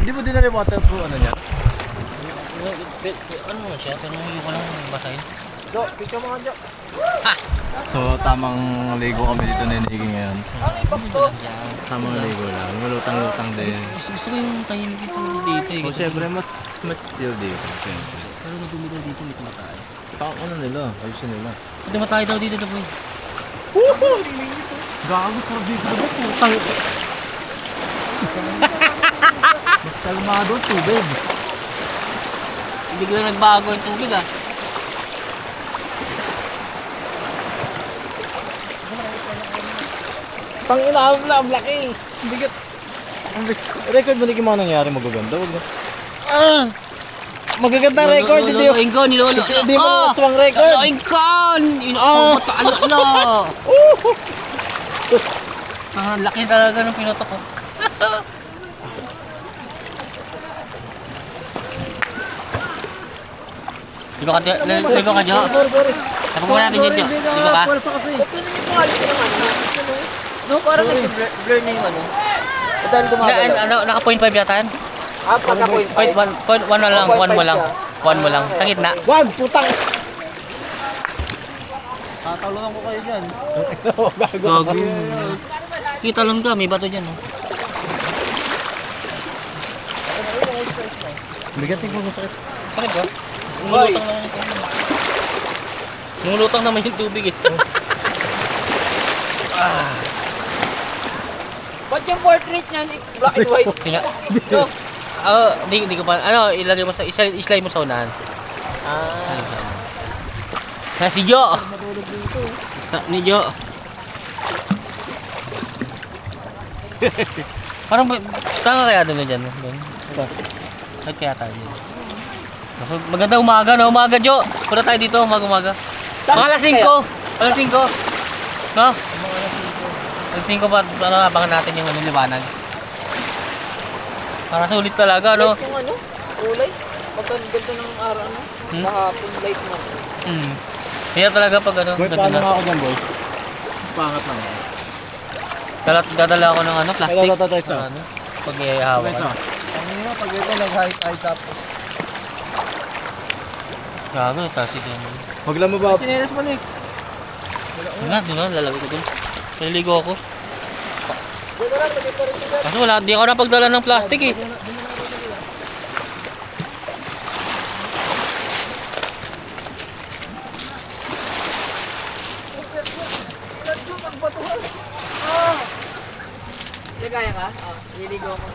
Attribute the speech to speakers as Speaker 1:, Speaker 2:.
Speaker 1: Hindi mo din na yung waterproof ano niya?
Speaker 2: Ano mo siya? Pero hindi ko lang basahin.
Speaker 1: Jo, picture mo nga, Jo. So, tamang ligo kami dito na Niki ngayon.
Speaker 2: Ano ibang to?
Speaker 1: Tamang ligo lang. Malutang-lutang din.
Speaker 2: Gusto ko yung tahimik yung tulog dito eh.
Speaker 1: O, syempre, mas still dito. Syempre.
Speaker 2: Pero madumi daw dito, may tumatay.
Speaker 1: Takang ano nila, ayusin nila.
Speaker 2: May tumatay daw dito na boy.
Speaker 1: Gago, sarap dito na ba? Putang. Mas kalmado, tubig.
Speaker 2: Hindi ko na nagbago yung tubig ah.
Speaker 1: Tangina, ang laki. Bigat. Record mo yung mga nangyari magaganda, wag na. Magagandang record, hindi
Speaker 2: Niloloing ko, nilolo.
Speaker 1: Hindi mo naswang record.
Speaker 2: Niloloing ko! Ano? Laki talaga ng pinoto ko. Ligo ka, Jo? Tapos mo natin dyan, Jo. Ligo ka?
Speaker 3: No, parang nag-blur na yung ano. Dahil gumagalaw.
Speaker 2: Naka 0.5 yata yan?
Speaker 3: Pagka point
Speaker 2: 1 na lang, 1 mo lang. 1 mo lang. Sa gitna.
Speaker 1: Wag, putang. Tatalungan ko kayo dyan.
Speaker 2: Gago. Kita lang ka, may bato dyan. Oh.
Speaker 1: Bigat yung masakit.
Speaker 2: Sakit ba? Lumulutang naman yung tubig. Lumulutang naman yung tubig eh.
Speaker 3: Ba't yung portrait niyan? Black and white.
Speaker 2: Tinga. Di ko pa. Ano, ilagay mo sa islay mo sa unahan. Si Jo. Ni Jo. Parang tanga kaya doon na dyan. Bakit kaya tayo dyan? So, maganda umaga na umaga, Jo. Punta tayo dito, umaga. Mga alas 5. Alas 5. No? Alas 5 pa, ano, abangan natin yung liwanag. Para sulit talaga, no?
Speaker 3: Yung ano? Kulay? Magkaganda ng araw, ano? Kahapon light mo.
Speaker 2: Kaya talaga pag ano,
Speaker 1: Boy,
Speaker 2: ganda
Speaker 1: paano
Speaker 2: na.
Speaker 1: nga ako dyan, boys? Pangat lang.
Speaker 2: Dadala ako ng ano, plastic.
Speaker 1: Ito, isa.
Speaker 2: Ano, pag ihahawak ka.
Speaker 1: Ano yun, pag ito nag-high tapos.
Speaker 2: Grabe, kasi din.
Speaker 1: Wag lang mo ba? Chinelas mo, Nick.
Speaker 2: Doon na, lalagay ko dun. Naliligo ako.
Speaker 1: Doon na lang, lagay pa rin dyan.
Speaker 2: Kaso wala, di ako napagdala ng plastic eh.
Speaker 3: Hindi kaya ka? Liligo ako.